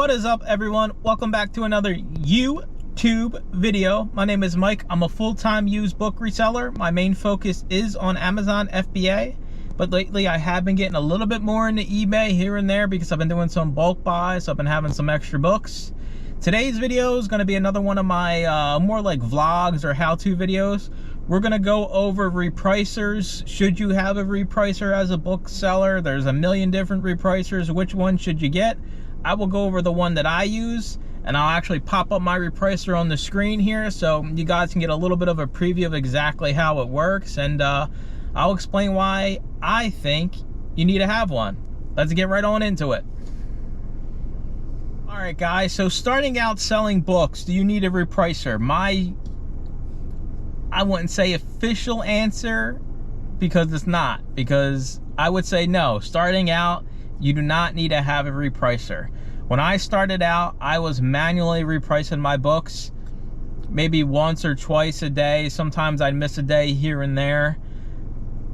What is up, everyone? Welcome back to another YouTube video. My name is Mike. I'm a full-time used book reseller. My main focus is on Amazon FBA, but lately I have been getting a little bit more into eBay here and there because I've been doing some bulk buys. So I've been having some extra books. Today's video is going to be another one of my more like vlogs or how-to videos. We're going to go over repricers. Should you have a repricer as a bookseller? There's a million different repricers. Which one should you get? I will go over the one that I use, and I'll actually pop up my repricer on the screen here so you guys can get a little bit of a preview of exactly how it works, and I'll explain why I think you need to have one. Let's get right on into it. All right, guys, so starting out selling books, do you need a repricer? I wouldn't say official answer, because it's not, because I would say no. Starting out, you do not need to have a repricer. When I started out, I was manually repricing my books maybe once or twice a day. Sometimes I'd miss a day here and there,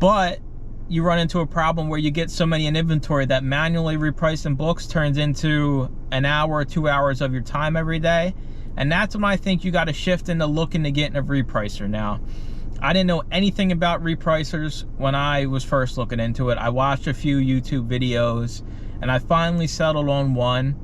but you run into a problem where you get so many in inventory that manually repricing books turns into an hour or 2 hours of your time every day. And that's when I think you got to shift into looking to getting a repricer. Now, I didn't know anything about repricers when I was first looking into it. I watched a few YouTube videos and I finally settled on one.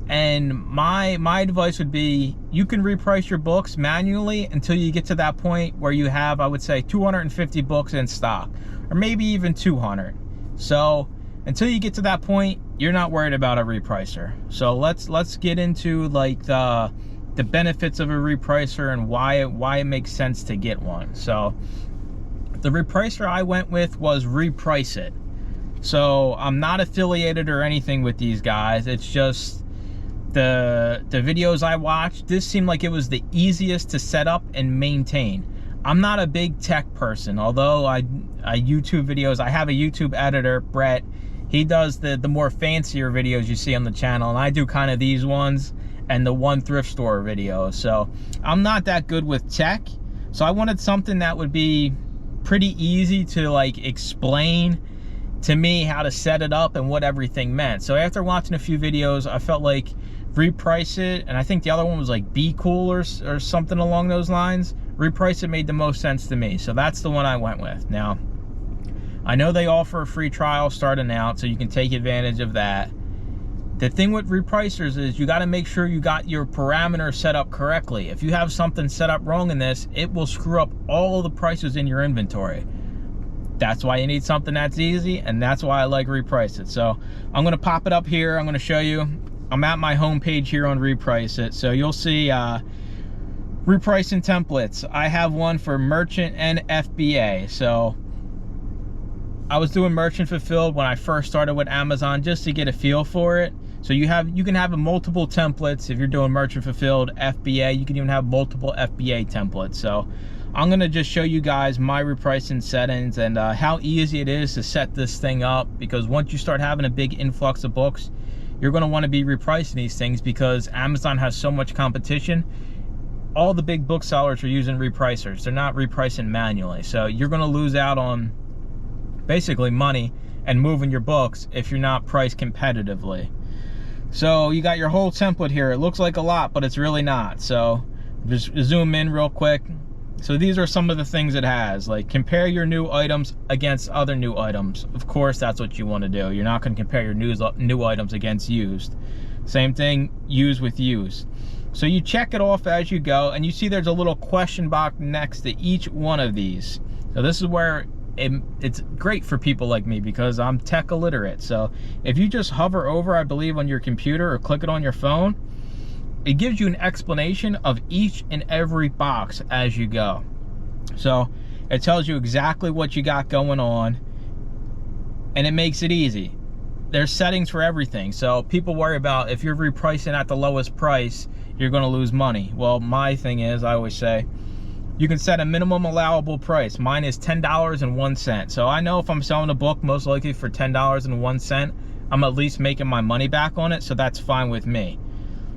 And my advice would be, you can reprice your books manually until you get to that point where you have, I would say, 250 books in stock, or maybe even 200. So until you get to that point, you're not worried about a repricer. So let's get into like the benefits of a repricer and why it makes sense to get one. So the repricer I went with was Reprice It. So I'm not affiliated or anything with these guys. It's just the videos I watched, this seemed like it was the easiest to set up and maintain. I'm not a big tech person, although I YouTube videos. I have a YouTube editor, Brett. He does the more fancier videos you see on the channel, and I do kind of these ones and the one thrift store video. So I'm not that good with tech. So I wanted something that would be pretty easy to like explain to me how to set it up and what everything meant. So after watching a few videos, I felt like Reprice It, and I think the other one was like Be Cool or something along those lines. Reprice It made the most sense to me. So that's the one I went with. Now, I know they offer a free trial starting out, so you can take advantage of that. The thing with repricers is you got to make sure you got your parameters set up correctly. If you have something set up wrong in this, it will screw up all the prices in your inventory. That's why you need something that's easy, and that's why I like Reprice It. So I'm going to pop it up here. I'm going to show you. I'm at my home page here on Reprice It. So you'll see repricing templates. I have one for merchant and FBA. So I was doing merchant fulfilled when I first started with Amazon just to get a feel for it. So you can have multiple templates if you're doing merchant fulfilled. FBA, you can even have multiple FBA templates. So I'm gonna just show you guys my repricing settings and how easy it is to set this thing up, because once you start having a big influx of books, you're gonna wanna be repricing these things because Amazon has so much competition. All the big booksellers are using repricers. They're not repricing manually. So you're gonna lose out on basically money and moving your books if you're not priced competitively. So you got your whole template here. It looks like a lot, but it's really not. So just zoom in real quick. So these are some of the things it has, like compare your new items against other new items. Of course, that's what you want to do. You're not going to compare your new items against used. Same thing, used with used. So you check it off as you go, and you see there's a little question box next to each one of these. So this is where it's great for people like me because I'm tech illiterate. So if you just hover over, I believe, on your computer or click it on your phone, it gives you an explanation of each and every box as you go. So it tells you exactly what you got going on, and it makes it easy. There's settings for everything. So people worry about if you're repricing at the lowest price, you're going to lose money. Well, my thing is, I always say, you can set a minimum allowable price. Mine is $10.01. So I know if I'm selling a book, most likely for $10.01, I'm at least making my money back on it. So that's fine with me.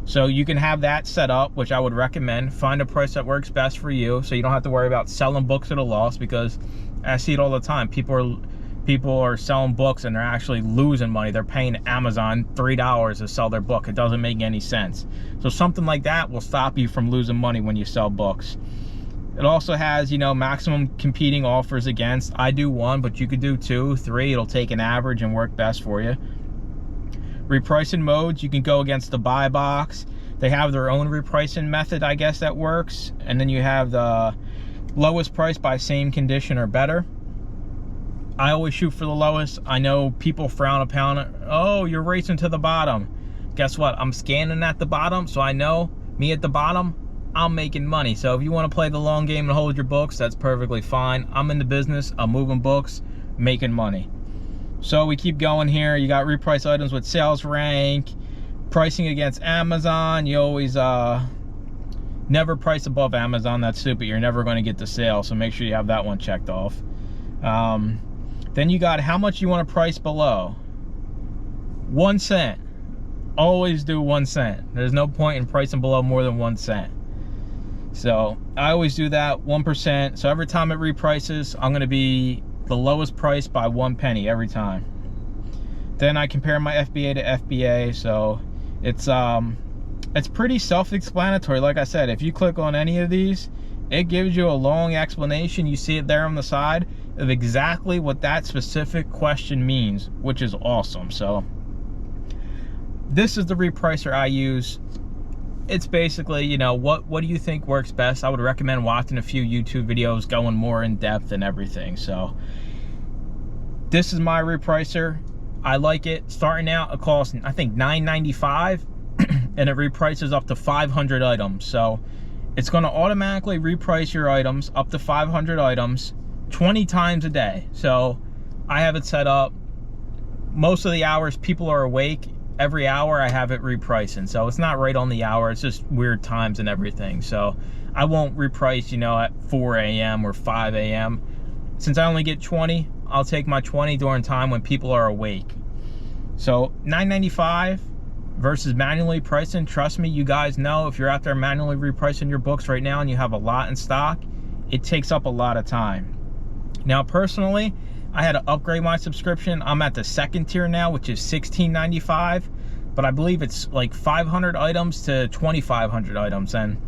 So you can have that set up, which I would recommend. Find a price that works best for you so you don't have to worry about selling books at a loss, because I see it all the time. People are people are selling books and they're actually losing money. They're paying Amazon $3 to sell their book. It doesn't make any sense. So something like that will stop you from losing money when you sell books. It also has, you know, maximum competing offers against. I do 1, but you could do 2, 3. It'll take an average and work best for you. Repricing modes, you can go against the buy box. They have their own repricing method, I guess, that works. And then you have the lowest price by same condition or better. I always shoot for the lowest. I know people frown upon it. Oh, you're racing to the bottom. Guess what? I'm scanning at the bottom, so I know me at the bottom, I'm making money. So if you want to play the long game and hold your books, that's perfectly fine. I'm in the business. I'm moving books, making money. So we keep going here. You got reprice items with sales rank, pricing against Amazon. You always never price above Amazon. That's stupid. You're never going to get the sale, so make sure you have that one checked off. Then you got how much you want to price below. 1 cent. Always do 1 cent. There's no point in pricing below more than 1 cent. So I always do that, 1%. So every time it reprices, I'm going to be the lowest price by 1 penny every time. Then I compare my FBA to FBA. So it's pretty self-explanatory. Like I said, if you click on any of these, it gives you a long explanation. You see it there on the side of exactly what that specific question means, which is awesome. So this is the repricer I use. It's basically, you know, what do you think works best? I would recommend watching a few YouTube videos going more in depth and everything. So this is my repricer. I like it. Starting out, it costs, I think, $9.95 and it reprices up to 500 items. So it's going to automatically reprice your items up to 500 items 20 times a day. So I have it set up most of the hours people are awake. Every hour I have it repricing, so it's not right on the hour. It's just weird times and everything. So I won't reprice, you know, at 4 a.m. or 5 a.m. Since I only get 20, I'll take my 20 during time when people are awake. So $9.95 versus manually pricing. Trust me, you guys know if you're out there manually repricing your books right now and you have a lot in stock, it takes up a lot of time. Now, personally, I had to upgrade my subscription. I'm at the 2nd tier now, which is $16.95, but I believe it's like 500 items to 2,500 items, and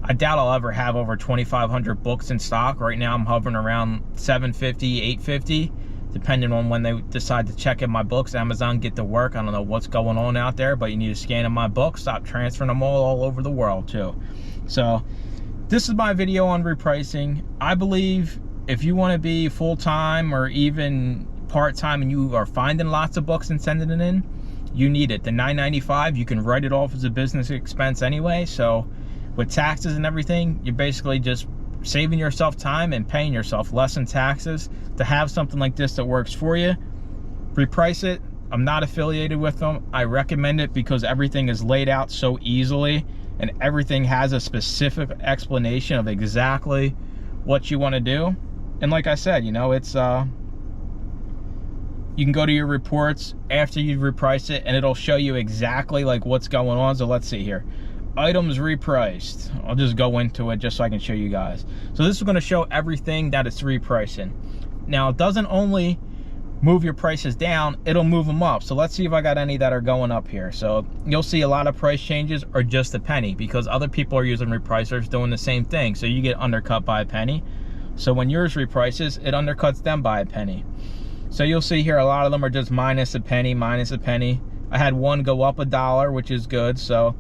I doubt I'll ever have over 2,500 books in stock. Right now, I'm hovering around 750, 850, depending on when they decide to check in my books. Amazon get to work. I don't know what's going on out there, but you need to scan in my books, stop transferring them all over the world too. So this is my video on repricing. I believe if you want to be full-time or even part-time and you are finding lots of books and sending it in, you need it. The $9.95, you can write it off as a business expense anyway. So with taxes and everything, you're basically just saving yourself time and paying yourself less in taxes to have something like this that works for you. Reprice it. I'm not affiliated with them. I recommend it because everything is laid out so easily and everything has a specific explanation of exactly what you want to do. And like I said, you know, it's you can go to your reports after you've repriced it and it'll show you exactly like what's going on. So let's see here, items repriced. I'll just go into it just so I can show you guys. So this is going to show everything that it's repricing. Now it doesn't only move your prices down, it'll move them up. So let's see if I got any that are going up here. So you'll see a lot of price changes are just a penny because other people are using repricers doing the same thing. So you get undercut by a penny. So when yours reprices, it undercuts them by a penny. So you'll see here a lot of them are just minus a penny, minus a penny. I had one go up $1, which is good. So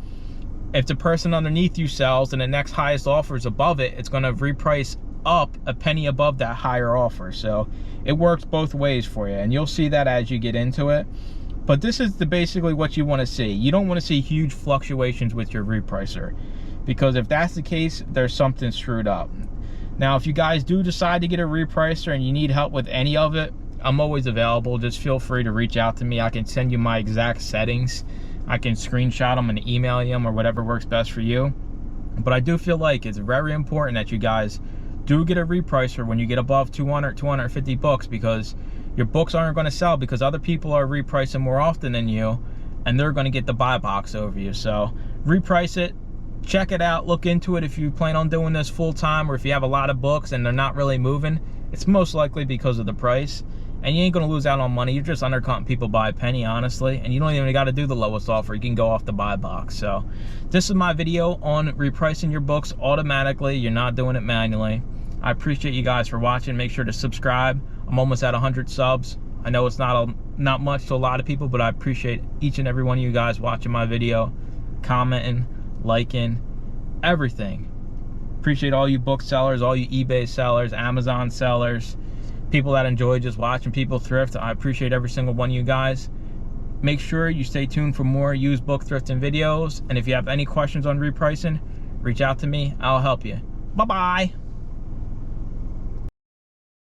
if the person underneath you sells and the next highest offer is above it, it's going to reprice up a penny above that higher offer. So it works both ways for you, and you'll see that as you get into it. But this is basically what you want to see. You don't want to see huge fluctuations with your repricer, because if that's the case, there's something screwed up. Now, if you guys do decide to get a repricer and you need help with any of it, I'm always available. Just feel free to reach out to me. I can send you my exact settings. I can screenshot them and email them or whatever works best for you. But I do feel like it's very important that you guys do get a repricer when you get above 200, 250 books, because your books aren't going to sell because other people are repricing more often than you, and they're going to get the buy box over you. So reprice it. Check it out, look into it. If you plan on doing this full time, or if you have a lot of books and they're not really moving, it's most likely because of the price. and you ain't gonna lose out on money. You're just undercutting people by a penny, honestly, and you don't even got to do the lowest offer. You can go off the buy box. So this is my video on repricing your books automatically. You're not doing it manually. I appreciate you guys for watching. Make sure to subscribe. I'm almost at 100 subs. I know it's not much to a lot of people, but I appreciate each and every one of you guys watching my video, commenting, liking, everything. Appreciate all you book sellers, all you eBay sellers, Amazon sellers, people that enjoy just watching people thrift. I appreciate every single one of you guys. Make sure you stay tuned for more used book thrifting videos. And if you have any questions on repricing, reach out to me. I'll help you. Bye-bye.